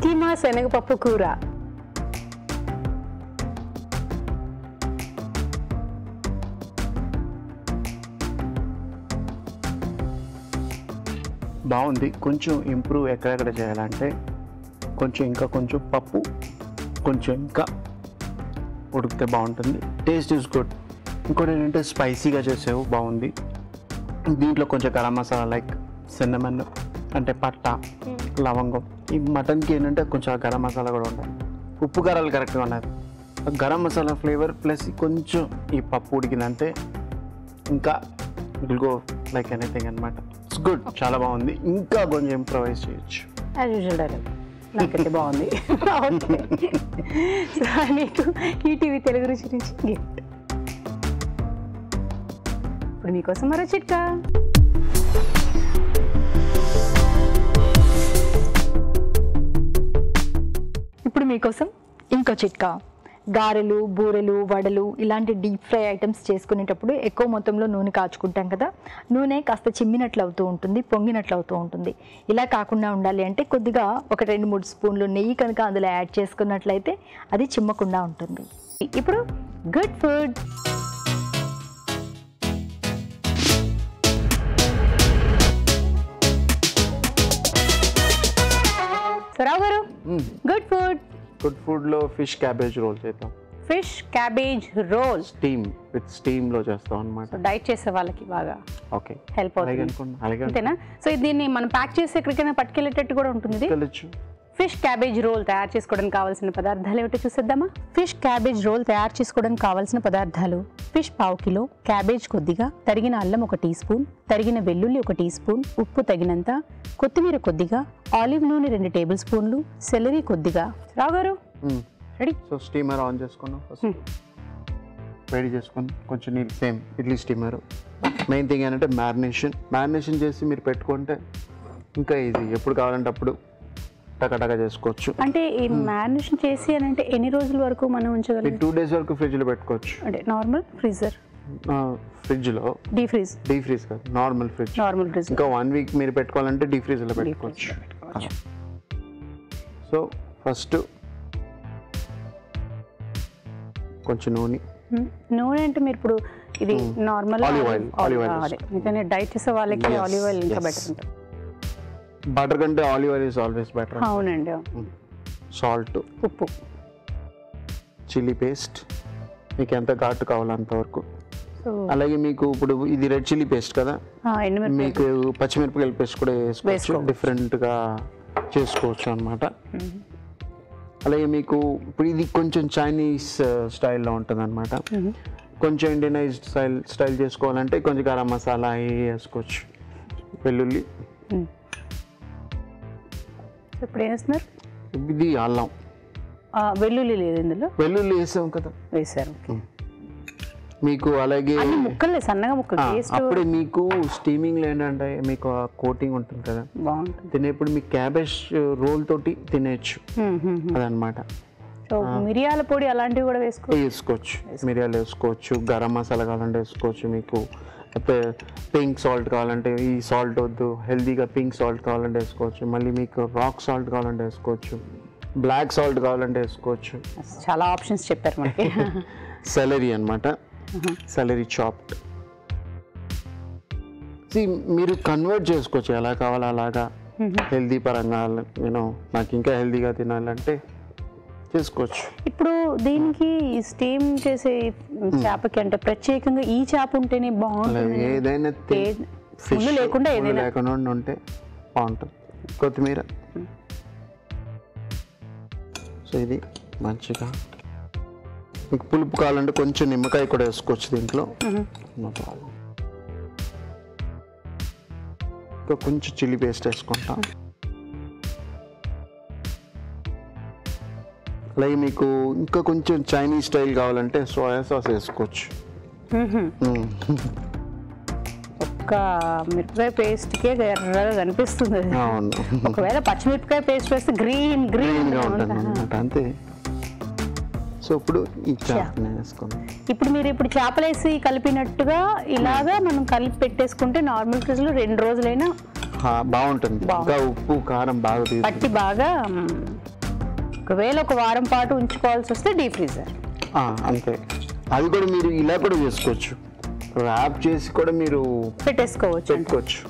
కీమా శనగపప్పు కూర. బాగుంది. కొంచెం ఇంప్రూవ్ ఎక్కడెక్కడ చేయాలంటే ఇంకా కొంచెం పప్పు కొంచెం ఇంకా ఉడికితే బాగుంటుంది. Taste is good. ఇంకోటి ఏంటంటే స్పైసీగా చేసావు, బాగుంది. దీంట్లో కొంచెం గరం మసాలా లైక్ సిన్నమన్ అంటే పట్ట, లవంగం. ఈ మటన్కి ఏంటంటే కొంచెం గరం మసాలా కూడా ఉండాలి. ఉప్పు కారాలు కరెక్ట్గా ఉన్నాయి. గరం మసాలా ఫ్లేవర్ ప్లస్ కొంచెం ఈ పప్పు ఉడికిందంటే ఇంకా ఇట్ గో లైక్ ఎనీథింగ్ అనమాట. ఇట్స్ గుడ్, చాలా బాగుంది. ఇంకా కొంచెం ఇంప్రవైజ్ చేయొచ్చు. యాజ్ యూజువల్ డైలాగ్ నాకైతే బాగుంది. నీకు ఈటీవీ తెలుగు రుచి నుంచి గిఫ్ట్. ఇప్పుడు మీకోసం మరో చిట్కా. ఇప్పుడు మీకోసం ఇంకో చిట్కా. గారెలు, బూరెలు, వడలు ఇలాంటి డీప్ ఫ్రై ఐటమ్స్ చేసుకునేటప్పుడు ఎక్కువ మొత్తంలో నూనె కాచుకుంటాం కదా, నూనె కాస్త చిమ్మినట్లు అవుతూ ఉంటుంది, పొంగినట్లు అవుతూ ఉంటుంది. ఇలా కాకుండా ఉండాలి అంటే కొద్దిగా ఒక 2-3 స్పూన్లు నెయ్యి కనుక అందులో యాడ్ చేసుకున్నట్లయితే అది చిమ్మకుండా ఉంటుంది. ఇప్పుడు good food. Rao garu, good food. Good ఫుడ్లో ఫిష్ క్యాబేజ్ రోల్ చేద్దాం. ఫిష్ క్యాబేజ్ రోల్ స్టీమ్లో చేస్తాం అనమాట. డైట్ చేసే వాళ్ళకి బాగా ఓకే, హెల్ప్ అవుతుంది అంతేనా? సో దీన్ని మనం ప్యాక్ చేసి ఎక్కడికైనా పట్టుకెళ్ళేటట్టు కూడా ఉంటుంది. ఫిష్ క్యాబేజ్ రోల్ తయారు చేసుకోవడానికి కావాల్సిన పదార్థాలు ఏమిటో చూసేద్దామా? ఫిష్ క్యాబేజ్ రోల్ తయారు చేసుకోవడానికి కావాల్సిన పదార్థాలు: ఫిష్ 1/2 కిలో, క్యాబేజ్ కొద్దిగా, తరిగిన అల్లం 1 టీ స్పూన్, తరిగిన వెల్లుల్లి 1 టీ స్పూన్, ఉప్పు తగినంత, కొత్తిమీర కొద్దిగా, ఆలివ్ నూనె 2 టేబుల్ స్పూన్లు, సెలరీ కొద్దిగా. రావు గారు రెడీ. సో స్టీమర్ ఆన్ చేసుకున్నాం, ఫస్ట్ వేడి చేసుకుని కొంచెం నీళ్ళు, same idli steamer. Main thing ఏంటంటే మ్యారినేషన్ చేసి మీరు పెట్టుకుంటే ఇంకా ఈజీ, ఎప్పుడు కావాలంటే అప్పుడు టకటగా చేసుకోవచ్చు. అంటే ఈ మ్యారినేషన్ చేసి అని అంటే ఎన్ని రోజుల వరకు మనం ఉంచగలం? 2 days వరకు ఫ్రిడ్జ్లో పెట్టుకోవచ్చు. అంటే నార్మల్ ఫ్రీజర్, ఫ్రిడ్జ్లో డీ ఫ్రీజ్ కాదు, నార్మల్ ఫ్రిడ్జ్. ఇంకా 1 week మీరు పెట్టుకోవాలంటే డీ ఫ్రీజ్లో పెట్టుకోవచ్చు. సో ఫస్ట్ కొంచెం నూనె అంటే మీరు ఇప్పుడు ఇది నార్మల్ ఆలివ్ ఆయిల్ అదే డైట్ చేసే వాళ్ళకి ఆలివ్ ఆయిల్ ఇంకా బెటర్ ఉంటుంది. బటర్ కంటే olive oil is always better. అవునండి. సాల్ట్, ఉప్పు, చిల్లీ పేస్ట్ మీకు ఎంత ఘాటు కావాలో అంతవరకు. అలాగే మీకు ఇప్పుడు ఇది రెడ్ చిల్లీ పేస్ట్ కదా, మీకు పచ్చిమిరపకాయల పేస్ట్ కూడా వేసుకోవచ్చు, డిఫరెంట్గా చేసుకోవచ్చు అనమాట. అలాగే మీకు ఇప్పుడు ఇది కొంచెం చైనీస్ స్టైల్లో ఉంటుంది అనమాట. కొంచెం ఇండియనైజ్డ్ స్టైల్ చేసుకోవాలంటే కొంచెం గరం మసాలా వేసుకోవచ్చు. వెల్లుల్లి, ఇప్పుడు ఏం వేస్తున్నారు? ఇది అల్లం, వెల్లుల్లి లేదు ఇందులో, వెల్లుల్లి వేసాం కదా, వేసారు మీకు. అలాగే ముక్కలు సన్నగా ముక్కలు, అప్పుడే మీకు స్టీమింగ్లో ఏంటంటే మీకు ఆ కోటింగ్ ఉంటుంది కదా, బాగుంటుంది. తినేప్పుడు మీకు క్యాబేజ్ రోల్ తోటి తినేయచ్చు అదనమాట. సో మిరియాల పొడి అలాంటివి కూడా వేసుకోవచ్చు, మిరియాలు వేసుకోవచ్చు, గరం మసాలా కావాలంటే వేసుకోవచ్చు. మీకు పింక్ సాల్ట్ కావాలంటే ఈ సాల్ట్ వద్దు, హెల్దీగా పింక్ సాల్ట్ కావాలంటే వేసుకోవచ్చు. మళ్ళీ మీకు రాక్ సాల్ట్ కావాలంటే వేసుకోవచ్చు, బ్లాక్ సాల్ట్ కావాలంటే వేసుకోవచ్చు. చాలా ఆప్షన్స్ చెప్పారు మనకి. సెలరీ అనమాట, సెలరీ చాప్డ్. మీరు కన్వర్ట్ చేసుకోవచ్చు ఎలా కావాలో అలాగా, హెల్దీ పరంగా నాకు ఇంకా హెల్దీగా తినాలంటే చేసుకోవచ్చు. ఇప్పుడు దీనికి స్టీమ్ చేసే చేపకి అంటే ప్రత్యేకంగా ఈ చేప ఉంటేనే బాగుంటుంది, ఏదైనా లేకుండా లేకుండా ఉంటే బాగుంటుంది. కొత్తిమీర, సో ఇది మంచిగా. మీకు పులుపు కావాలంటే కొంచెం నిమ్మకాయ కూడా వేసుకోవచ్చు దీంట్లో. ఇంకా కొంచెం చిల్లీ పేస్ట్ వేసుకుంటాం. అలాగే మీకు ఇంకా కొంచెం చైనీస్ స్టైల్ కావాలంటే సోయా సాస్ వేసుకోవచ్చు. ఒక్క మిరపకాయ పేస్ట్కే ఎర్రగా కనిపిస్తుంది. ఒకవేళ పచ్చిమిరపకాయ పేస్ట్ వేస్తే గ్రీన్గా ఉంటుంది అన్నమాట, అంతే. సో ఇప్పుడు ఈ చేపని వేసుకుందాం. ఇప్పుడు మీరు చేపలు వేసి కలిపినట్టుగా ఇలాగా మనం కలిపి పెట్టేసుకుంటే నార్మల్ ఫ్రిడ్జ్లో 2 రోజులైనా బాగుంటుంది. ఇంకా ఉప్పు కారం బాగా పట్టి బాగా. ఒకవేళ 1 వారం పాటు ఉంచుకోవాల్సి వస్తే డీప్ ఫ్రీజర్ అంతే. అది కూడా మీరు ఇలా కూడా చేసుకోవచ్చు, ర్యాప్ చేసి కూడా మీరు పెట్టుకోవచ్చు.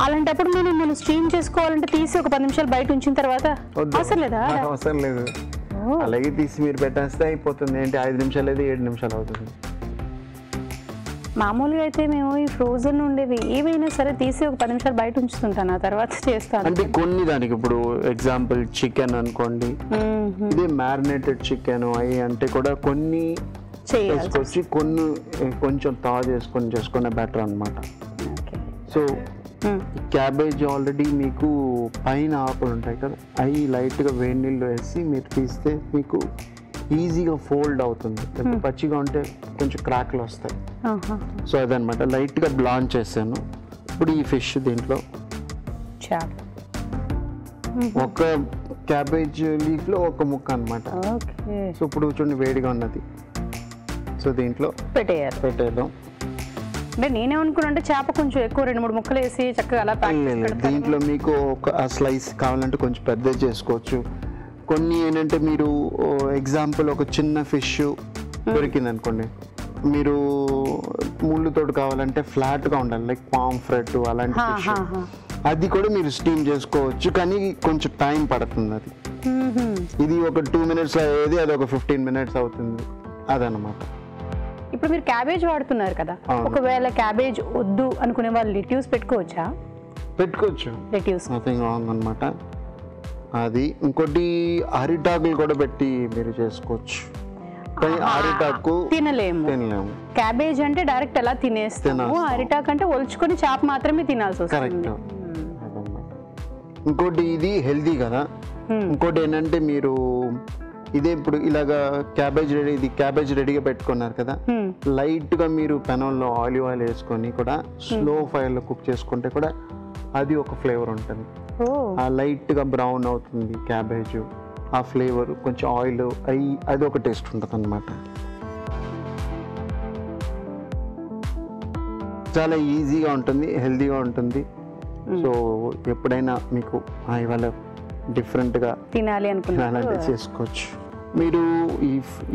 అలాంటప్పుడు మనం స్టీమ్ చేసుకోవాలంటే తీసి ఒక 10 నిమిషాలు బయట ఉంచిన తర్వాత అవసరం లేదు, అలాగే తీసి మీరు పెట్టేస్తే అయిపోతుంది. ఏంటి 5 నిమిషాలు అయితే 7 నిమిషాలు అవుతుంది. మామూలుగా అయితే మేము ఈ ఫ్రోజన్ ఉండేవి ఏవైనా సరే తీసి ఒక 10 నిమిషాలు బయట ఉంచుతుంటాను, ఆ తర్వాత చేస్తాను. అంటే కొన్ని దానికి ఇప్పుడు ఎగ్జాంపుల్ చికెన్ అనుకోండి, ఇదే మ్యారినేటెడ్ చికెన్ అవి అంటే కూడా కొన్ని చేసుకోవచ్చు, కొన్ని కొంచెం తా చేసుకునే బెటర్ అనమాట. సో క్యాబేజ్ ఆల్రెడీ మీకు పైన ఆకులు ఉంటాయి కదా, అవి లైట్గా వేడి నీళ్ళు వేసి మీరు తీస్తే మీకు ఈజీగా ఫోల్డ్ అవుతుంది. పచ్చిగా ఉంటే కొంచెం క్రాక్లు వస్తాయి. సో అదనమాట, లైట్గా బ్లాంచ్ చేశాను. ఇప్పుడు ఈ ఫిష్ దీంట్లో ఒక క్యాబేజ్ లీఫ్లో ఒక ముక్క అనమాట. సో ఇప్పుడు చూడండి వేడిగా ఉన్నది. సో దీంట్లో పెట్టేద్దాం. అంటే నేనేమనుకున్నా అంటే చేప కొంచెం ఎక్కువ 2-3 ముక్కలు వేసి చక్కగా అలా దీంట్లో మీకు ఒక స్లైస్ కావాలంటే కొంచెం పెద్దది చేసుకోవచ్చు. కొన్ని ఏంటంటే మీరు ఎగ్జాంపుల్ ఒక చిన్న ఫిష్ దొరికింది అనుకోండి, మీరు ముళ్ళుతోటి కావాలంటే ఫ్లాట్గా ఉండాలి, లైక్ పాంఫ్రెట్ అలాంటి ఫిష్, అది కూడా మీరు స్టీమ్ చేసుకోవచ్చు, కానీ కొంచెం టైం పడుతుంది. అది ఇది ఒక 2 minutes అయ్యేది, అది ఒక 15 minutes అవుతుంది, అదనమాట. ఇప్పుడు మీరు క్యాబేజ్ వాడుతున్నారు కదా, ఒకవేళ క్యాబేజ్ వద్దు అనుకునే వాళ్ళు లెట్యూస్ పెట్టుకోవచ్చా? పెట్టుకోవచ్చు, లెట్యూస్ నథింగ్ రాంగ్ అనమాట. అది ఇంకోటి అరిటాకులు కూడా పెట్టి మీరు చేసుకోవచ్చు, కానీ అరిటాకు తినలేము. క్యాబేజ్ అంటే డైరెక్ట్ ఎలా తినేస్తాము, అరిటాకు అంటే ఒలుచుకొని చేప మాత్రమే తినాల్సి వస్తుంది. ఇంకోటి ఇది హెల్దీ కదా. ఇంకోటి ఏంటంటే మీరు ఇదే ఇప్పుడు ఇలాగా క్యాబేజ్ రెడీగా పెట్టుకున్నారు కదా, లైట్ గా మీరు పెనంలో ఆలివ్ ఆయిల్ వేసుకొని కూడా స్లో ఫైర్ లో కుక్ చేసుకుంటే కూడా అది ఒక ఫ్లేవర్ ఉంటుంది. ఆ లైట్ గా బ్రౌన్ అవుతుంది క్యాబేజ్, ఆ ఫ్లేవర్ కొంచెం ఆయిల్ అది ఒక టేస్ట్ ఉంటుంది అన్నమాట. చాలా ఈజీగా ఉంటుంది, హెల్దీగా ఉంటుంది. సో ఎప్పుడైనా మీకు ఇవాళ డిఫరెంట్గా తినాలి అనుకున్నారంటే చేసుకోవచ్చు. మీరు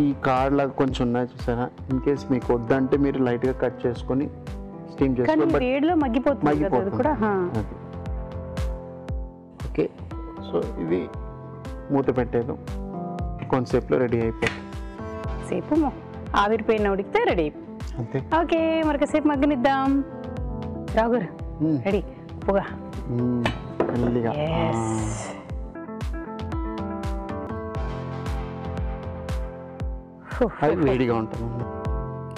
ఈ కార్డ్ లాగా కొంచెం ఉన్నాయి చూసారా, ఇన్ కేస్ మీకు వద్దంటే మీరు లైట్గా కట్ చేసుకొని స్టీమ్ చేసుకోవాలి, మగ్గిపోతుంది. ఓకే, సో ఇది మూత పెట్టేద్దాం, కొంతసేపులో రెడీ అయిపోతుంది. సేపు ఆవిరిపోయిన ఉడికితే రెడీ అంతే. ఓకే, మరొకసేపు మగ్గనిద్దాం. రావు గారు రెడీ, పొగ మెల్లిగా. అది వేడిగా ఉంటుంది.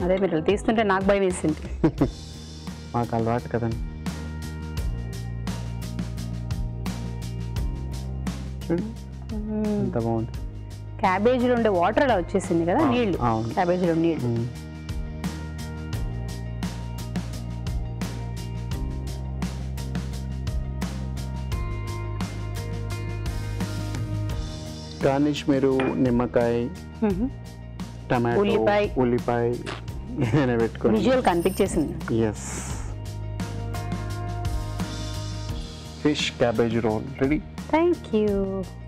అదే మీరు తీస్తుంటే నాకు భయం వేసింది. మాకు అలవాటు కదండి. ఎంత బాగుంది. క్యాబేజీలో ఉండే వాటర్ అలా వచ్చేసింది కదా, నీళ్లు, క్యాబేజీలో నీళ్లు. గార్నిష్ మీరు నిమ్మకాయ, టమాటో, ఉల్లిపాయ ఏదైనా పెట్టుకోండి. విజువల్ కనిపించేసింది. Yes, fish cabbage roll ready. Thank you.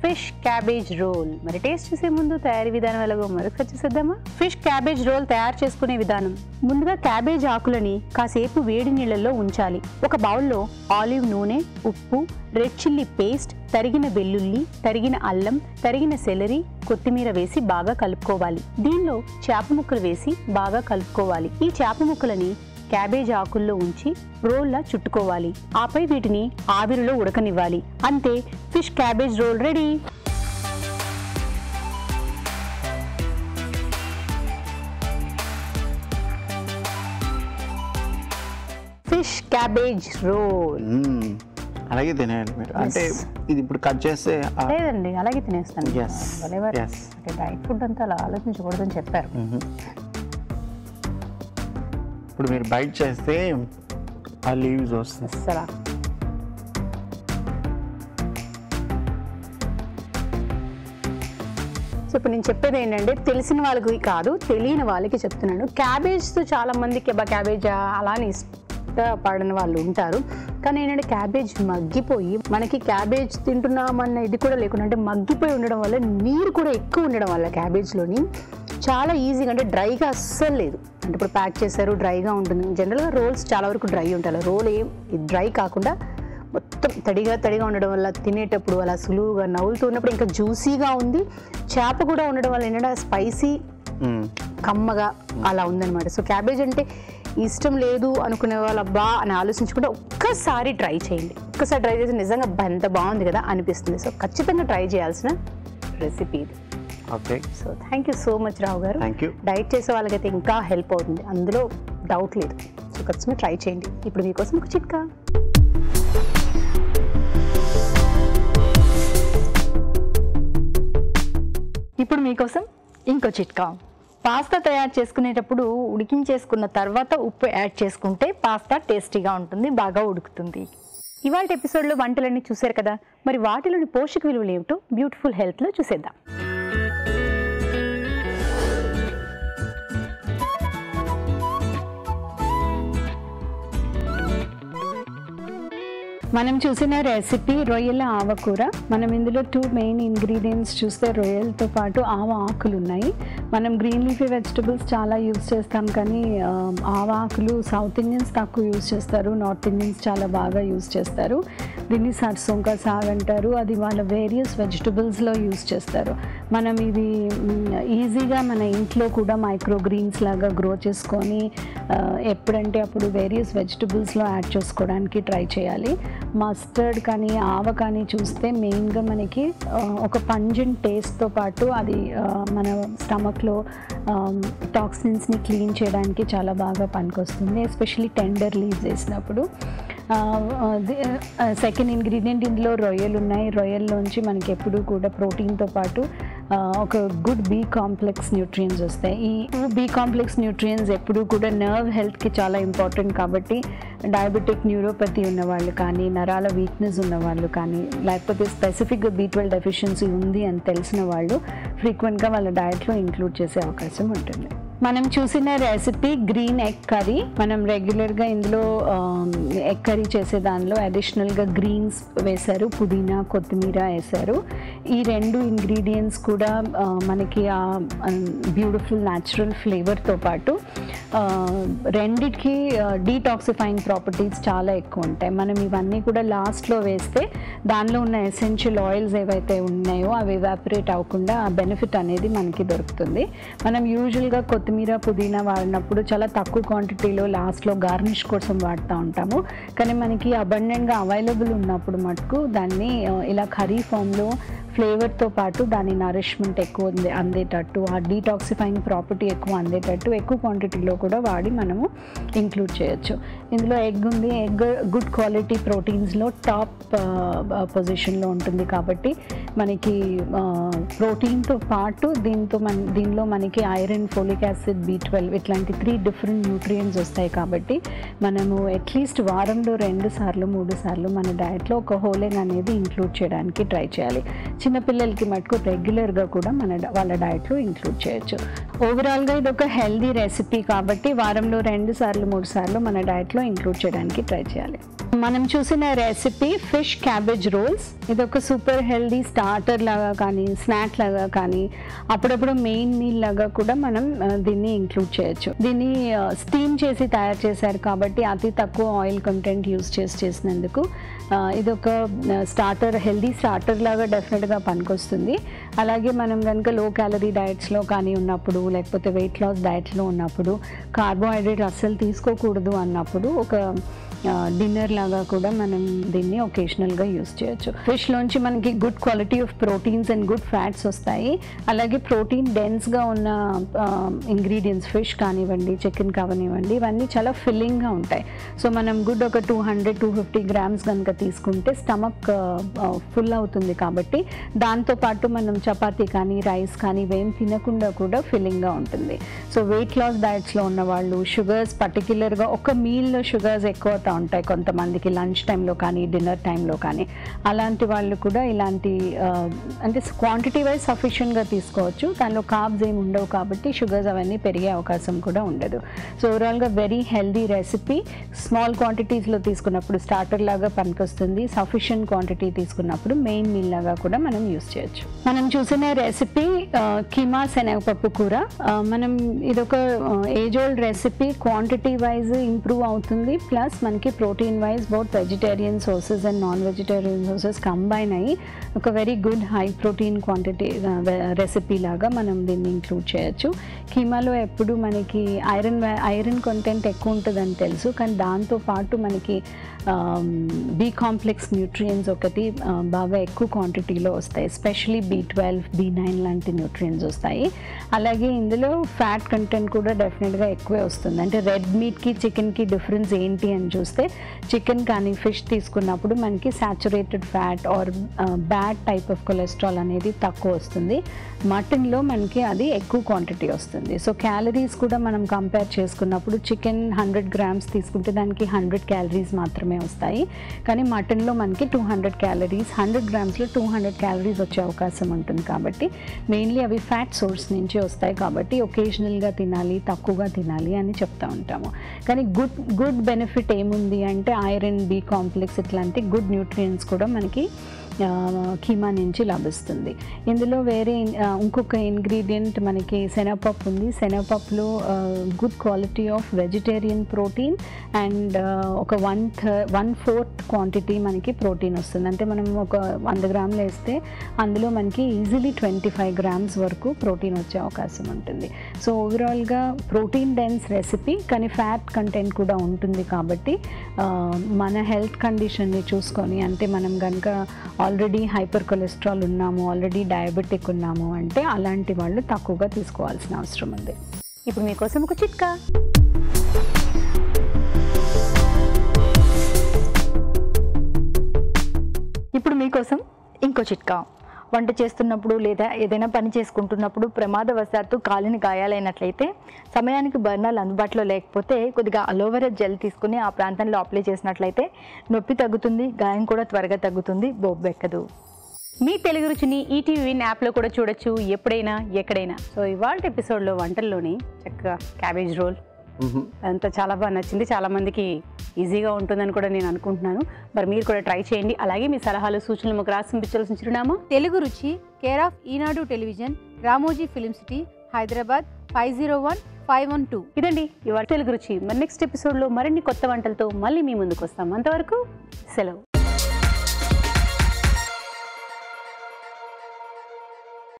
Fish cabbage roll. మరి టేస్ట్ చేసే ముందు తయారీ విధానం ఎలాగో మరొకసారి చూసేద్దామా? ఫిష్ క్యాబేజ్ రోల్ తయారు చేసుకునే విధానం. ముందుగా క్యాబేజ్ ఆకులని కాసేపు వేడి నీళ్ళల్లో ఉంచాలి. ఒక బౌల్లో ఆలివ్ నూనె, ఉప్పు, రెడ్ చిల్లీ పేస్ట్, తరిగిన వెల్లుల్లి, తరిగిన అల్లం, తరిగిన సెలరీ, కొత్తిమీర వేసి బాగా కలుపుకోవాలి. దీనిలో చేప ముక్కలు వేసి బాగా కలుపుకోవాలి. ఈ చేప ముక్కలని క్యాబేజ్ ఆకుల్లో ఉంచి రోల్లా చుట్టుకోవాలి. ఆపై వీటిని ఆవిరిలో ఉడకనివ్వాలి. అంతే, fish cabbage roll ready. Fish cabbage roll. అలాగే తినేయాలి మీరు, అంటే ఇది ఇప్పుడు కట్ చేస్తే లేదండి, అలాగే తినేస్తాను. డైట్ ఫుడ్ అంతా అలా ఆలోచించకూడదని చెప్పారు. ఇప్పుడు మీరు బైట్ చేస్తే ఆ లీవ్స్ వస్తాయి. అసలు సో ఇప్పుడు నేను చెప్పేది ఏంటంటే, తెలిసిన వాళ్ళకి కాదు, తెలియని వాళ్ళకి చెప్తున్నాను. క్యాబేజ్తో చాలా మందికి క్యాబేజ్ అలానే ఇష్టపడని వాళ్ళు ఉంటారు. కానీ ఏంటంటే క్యాబేజ్ మగ్గిపోయి మనకి క్యాబేజ్ తింటున్నామన్న ఇది కూడా లేకుండా, అంటే మగ్గిపోయి ఉండడం వల్ల నీరు కూడా ఎక్కువ ఉండడం వల్ల క్యాబేజ్లోని చాలా ఈజీగా, అంటే డ్రైగా అస్సలు లేదు. అంటే ఇప్పుడు ప్యాక్ చేశారు, డ్రైగా ఉంటుంది. జనరల్గా రోల్స్ చాలా వరకు డ్రై ఉంటాయి. రోల్ ఏం డ్రై కాకుండా మొత్తం తడిగా ఉండడం వల్ల తినేటప్పుడు అలా సులువుగా నవ్వులుతూ ఉన్నప్పుడు ఇంకా జ్యూసీగా ఉంది. చేప కూడా ఉండడం వల్ల ఏంటంటే స్పైసీ, కమ్మగా అలా ఉందన్నమాట. సో క్యాబేజ్ అంటే ఇష్టం లేదు అనుకునే వాళ్ళు అబ్బా అని ఆలోచించకుండా ఒక్కసారి ట్రై చేయండి. ఒక్కసారి ట్రై చేసి నిజంగా ఎంత బాగుంది కదా అనిపిస్తుంది. సో ఖచ్చితంగా ట్రై చేయాల్సిన రెసిపీ ఇది. Okay, so thank you so much Rao garu. Diet చేసే వాళ్ళకైతే ఇంకా హెల్ప్ అవుతుంది, అందులో డౌట్ లేదు. సో ఖచ్చితంగా ట్రై చేయండి. ఇప్పుడు మీకోసం ఒక చిట్కా. ఇప్పుడు మీకోసం ఇంకో చిట్కా. పాస్తా తయారు చేసుకునేటప్పుడు ఉడికించేసుకున్న తర్వాత ఉప్పు యాడ్ చేసుకుంటే పాస్తా టేస్టీగా ఉంటుంది, బాగా ఉడుకుతుంది. ఇవాళ ఎపిసోడ్లో వంటలన్నీ చూశారు కదా, మరి వాటిలోని పోషక విలువలు ఏమిటో బ్యూటిఫుల్ హెల్త్లో చూసేద్దాం. మనం చూసిన రెసిపీ రొయ్యల ఆవకూర. మనం ఇందులో 2 మెయిన్ ఇంగ్రీడియంట్స్ చూస్తే రొయ్యలతో పాటు ఆవ ఆకులు ఉన్నాయి. మనం గ్రీన్ లీఫీ వెజిటబుల్స్ చాలా యూజ్ చేస్తాం, కానీ ఆవ ఆకులు సౌత్ ఇండియన్స్ తక్కువ యూజ్ చేస్తారు, నార్త్ ఇండియన్స్ చాలా బాగా యూజ్ చేస్తారు. దీన్ని సర్సోంకా సాగ్ అంటారు. అది వాళ్ళ వేరియస్ వెజిటబుల్స్లో యూజ్ చేస్తారు. మనం ఇది ఈజీగా మన ఇంట్లో కూడా మైక్రో గ్రీన్స్ లాగా గ్రో చేసుకొని ఎప్పుడంటే అప్పుడు వేరియస్ వెజిటబుల్స్లో యాడ్ చేసుకోవడానికి ట్రై చేయాలి. మస్టర్డ్ కానీ ఆవ కానీ చూస్తే మెయిన్గా మనకి ఒక పంజెంట్ టేస్ట్తో పాటు అది మన స్టమక్లో టాక్సిన్స్ని క్లీన్ చేయడానికి చాలా బాగా పనికొస్తుంది, ఎస్పెషల్లీ టెండర్ లీవ్స్ వేసినప్పుడు. సెకండ్ ఇంగ్రీడియంట్ ఇందులో రొయ్యలు ఉన్నాయి. రొయ్యల్లోంచి మనకి ఎప్పుడు కూడా ప్రోటీన్తో పాటు ఒక గుడ్ బి కాంప్లెక్స్ న్యూట్రియన్స్ వస్తాయి. ఈ బి కాంప్లెక్స్ న్యూట్రియన్స్ ఎప్పుడు కూడా నర్వ్ హెల్త్కి చాలా ఇంపార్టెంట్. కాబట్టి డయాబెటిక్ న్యూరోపతి ఉన్నవాళ్ళు కానీ, నరాల వీక్నెస్ ఉన్నవాళ్ళు కానీ, లేకపోతే స్పెసిఫిక్గా B12 డెఫిషియన్సీ ఉంది అని తెలిసిన వాళ్ళు ఫ్రీక్వెంట్గా వాళ్ళ డయట్లో ఇంక్లూడ్ చేసే అవకాశం ఉంటుంది. మనం చూసిన రెసిపీ గ్రీన్ ఎగ్ కర్రీ. మనం రెగ్యులర్గా ఇందులో ఎగ్ కర్రీ చేసే దానిలో అడిషనల్గా గ్రీన్స్ వేశారు, పుదీనా కొత్తిమీర వేశారు. ఈ 2 ఇంగ్రీడియంట్స్ కూడా మనకి ఆ బ్యూటిఫుల్ న్యాచురల్ ఫ్లేవర్తో పాటు రెండిటికి డీటాక్సిఫైయింగ్ ప్రాపర్టీస్ చాలా ఎక్కువ ఉంటాయి. మనం ఇవన్నీ కూడా లాస్ట్లో వేస్తే దానిలో ఉన్న ఎసెన్షియల్ ఆయిల్స్ ఏవైతే ఉన్నాయో అవి ఎవాపరేట్ అవ్వకుండా ఆ బెనిఫిట్ అనేది మనకి దొరుకుతుంది. మనం యూజువల్గా కొత్తిమీర పుదీనా వాడినప్పుడు చాలా తక్కువ క్వాంటిటీలో లాస్ట్లో గార్నిష్ కోసం వాడుతూ ఉంటాము, కానీ మనకి అబండెంట్గా అవైలబుల్ ఉన్నప్పుడు మటుకు దాన్ని ఇలా కర్రీ ఫామ్లో ఫ్లేవర్తో పాటు దాని నరిష్మెంట్ ఎక్కువ అందేటట్టు, ఆ డీటాక్సిఫైయింగ్ ప్రాపర్టీ ఎక్కువ అందేటట్టు ఎక్కువ క్వాంటిటీలో కూడా వాడి మనము ఇంక్లూడ్ చేయొచ్చు. ఇందులో ఎగ్ ఉంది. ఎగ్ గుడ్ క్వాలిటీ ప్రోటీన్స్లో టాప్ పొజిషన్లో ఉంటుంది. కాబట్టి మనకి ప్రోటీన్తో పాటు దీనిలో మనకి ఐరన్, ఫోలిక్ యాసిడ్, B12 ఇట్లాంటి 3 డిఫరెంట్ న్యూట్రియంట్స్ వస్తాయి. కాబట్టి మనము అట్లీస్ట్ వారంలో 2 సార్లు 3 సార్లు మన డయట్లో ఒక హోల్ ఎగ్ అనేది ఇంక్లూడ్ చేయడానికి ట్రై చేయాలి. చిన్నపిల్లలకి మటుకు రెగ్యులర్గా కూడా వాళ్ళ డయట్లో ఇంక్లూడ్ చేయొచ్చు. ఓవరాల్గా ఇది ఒక హెల్దీ రెసిపీ కాబట్టి వారంలో 2 సార్లు 3 సార్లు మన డయట్లో ఇంక్లూడ్ చేయడానికి ట్రై చేయాలి. మనం చూసిన రెసిపీ ఫిష్ క్యాబేజ్ రోల్స్. ఇది ఒక సూపర్ హెల్దీ స్టార్టర్ లాగా కానీ, స్నాక్ లాగా కానీ, అప్పుడప్పుడు మెయిన్ మీల్ లాగా కూడా మనం దీన్ని ఇంక్లూడ్ చేయొచ్చు. దీన్ని స్టీమ్ చేసి తయారు చేశారు కాబట్టి అతి తక్కువ ఆయిల్ కంటెంట్ యూజ్ చేసినందుకు ఇది ఒక స్టార్టర్, హెల్దీ స్టార్టర్ లాగా డెఫినెట్గా పనికొస్తుంది. అలాగే మనం కనుక లో క్యాలరీ డయట్స్లో కానీ ఉన్నప్పుడు, లేకపోతే వెయిట్ లాస్ డయట్లో ఉన్నప్పుడు, కార్బోహైడ్రేట్ అస్సలు తీసుకోకూడదు అన్నప్పుడు ఒక డిన్నర్ లాగా కూడా మనం దీన్ని ఒకేషనల్గా యూస్ చేయొచ్చు. ఫిష్లోంచి మనకి good quality of proteins and good fats వస్తాయి. అలాగే ప్రోటీన్ డెన్స్గా ఉన్న ఇంగ్రీడియంట్స్, ఫిష్ కానివ్వండి, చికెన్ కానివ్వండి, ఇవన్నీ చాలా ఫిల్లింగ్గా ఉంటాయి. సో మనం గుడ్ ఒక 200-250 గ్రామ్స్ కనుక తీసుకుంటే స్టమక్ ఫుల్ అవుతుంది. కాబట్టి దాంతోపాటు మనం చపాతీ కానీ, రైస్ కానీ ఇవేం తినకుండా కూడా ఫిల్లింగ్గా ఉంటుంది. సో వెయిట్ లాస్ డయట్స్లో ఉన్న వాళ్ళు షుగర్స్ పర్టిక్యులర్గా ఒక మీల్లో షుగర్స్ ఎక్కువ ఉంటాయి కొంతమందికి, లంచ్ టైంలో కానీ, డిన్నర్ టైంలో కానీ. అలాంటి వాళ్ళు కూడా ఇలాంటి అంటే క్వాంటిటీ వైజ్ సఫిషియెంట్గా తీసుకోవచ్చు. దానిలో కార్బ్స్ ఏమి ఉండవు కాబట్టి షుగర్స్ అవన్నీ పెరిగే అవకాశం కూడా ఉండదు. సో ఓవరాల్గా వెరీ హెల్దీ రెసిపీ. స్మాల్ క్వాంటిటీస్లో తీసుకున్నప్పుడు స్టార్టర్ లాగా పనికొస్తుంది, సఫిషియెంట్ క్వాంటిటీ తీసుకున్నప్పుడు మెయిన్ మీల్ లాగా కూడా మనం యూస్ చేయొచ్చు. మనం చూసిన రెసిపీ కీమా శనగపప్పు కూర. మనం ఇదొక age old recipe. Quantity wise improve అవుతుంది, ప్లస్ మనకి protein wise both vegetarian sources and non vegetarian sources combine అయ్యి ఒక very good high protein quantity recipe లాగా మనం దీన్ని ఇంక్లూడ్ చేయొచ్చు. కీమాలో ఎప్పుడు మనకి ఐరన్ కంటెంట్ ఎక్కువ ఉంటుందని తెలుసు, కానీ దాంతోపాటు మనకి బి కాంప్లెక్స్ న్యూట్రియంట్స్ ఒకటి బాగా ఎక్కువ క్వాంటిటీలో వస్తాయి. ఎస్పెషలీ B12, B9 లాంటి న్యూట్రియంట్స్ వస్తాయి. అలాగే ఇందులో ఫ్యాట్ కంటెంట్ కూడా డెఫినెట్గా ఎక్కువే వస్తుంది. అంటే రెడ్ మీట్కి చికెన్కి డిఫరెన్స్ ఏంటి అని చూస్తే, చికెన్ కానీ ఫిష్ తీసుకున్నప్పుడు మనకి saturated fat are bad type of cholesterol అనేది తక్కువ వస్తుంది. మటన్లో మనకి అది ఎక్కువ క్వాంటిటీ వస్తుంది. సో క్యాలరీస్ కూడా మనం కంపేర్ చేసుకున్నప్పుడు చికెన్ 100 గ్రామ్స్ తీసుకుంటే దానికి 100 క్యాలరీస్ మాత్రమే మాత్రమే వస్తాయి. కానీ మటన్లో మనకి 200 క్యాలరీస్, 100 గ్రామ్స్లో 200 క్యాలరీస్ వచ్చే అవకాశం ఉంటుంది. కాబట్టి మెయిన్లీ అవి ఫ్యాట్ సోర్స్ నుంచి వస్తాయి. కాబట్టి ఒకేషనల్గా తినాలి, తక్కువగా తినాలి అని చెప్తూ ఉంటాము. కానీ గుడ్ బెనిఫిట్ ఏముంది అంటే ఐరన్, బి కాంప్లెక్స్ ఇట్లాంటి గుడ్ న్యూట్రియంట్స్ కూడా మనకి కీమా నుంచి లభిస్తుంది. ఇందులో వేరే ఇంకొక ఇంగ్రీడియంట్ మనకి శనగపప్పు ఉంది. శనగపప్పులో good quality of vegetarian protein and ఒక 1/4 క్వాంటిటీ మనకి ప్రోటీన్ వస్తుంది. అంటే మనం ఒక 100 గ్రాములు వేస్తే అందులో మనకి ఈజీలీ 25 గ్రామ్స్ వరకు ప్రోటీన్ వచ్చే అవకాశం ఉంటుంది. సో ఓవరాల్గా ప్రోటీన్ డెన్స్ రెసిపీ, కానీ ఫ్యాట్ కంటెంట్ కూడా ఉంటుంది. కాబట్టి మన హెల్త్ కండిషన్ని చూసుకొని, అంటే మనం కనుక ఆల్రెడీ హైపర్ కొలెస్ట్రాల్ ఉన్నాము, ఆల్రెడీ డయాబెటిక్ ఉన్నాము అంటే అలాంటి వాళ్ళు తక్కువగా తీసుకోవాల్సిన అవసరం ఉంది. ఇప్పుడు మీకోసం ఒక చిట్కా. ఇప్పుడు మీకోసం ఇంకో చిట్కా. వంట చేస్తున్నప్పుడు లేదా ఏదైనా పని చేసుకుంటున్నప్పుడు ప్రమాదవశాత్తు కాలిని గాయాలైనట్లయితే, సమయానికి బర్నర్లు అందుబాటులో లేకపోతే కొద్దిగా అలోవెరా జెల్ తీసుకుని ఆ ప్రాంతంలో అప్లై చేసినట్లయితే నొప్పి తగ్గుతుంది, గాయం కూడా త్వరగా తగ్గుతుంది, బొబ్బెక్కదు. మీ తెలుగు రుచిని ఈటీవీ యాప్లో కూడా చూడొచ్చు, ఎప్పుడైనా ఎక్కడైనా. సో ఇవాళ ఎపిసోడ్లో వంటల్లోని చక్కగా క్యాబేజ్ రోల్ అంతా చాలా బాగా నచ్చింది. చాలామందికి ఈజీగా ఉంటుందని కూడా నేను అనుకుంటున్నాను. మరి మీరు కూడా ట్రై చేయండి. అలాగే మీ సలహాలు, సూచనలు మాకు రాసి పంపించాల్సిన చిరునామా తెలుగు రుచి, care of Eenadu television, Ramoji film city, Hyderabad 501512. ఇదండి ఇవాళ తెలుగు రుచి. మరి నెక్స్ట్ ఎపిసోడ్లో మరిన్ని కొత్త వంటలతో మళ్ళీ మీ ముందుకు వస్తాం. అంతవరకు సెలవు.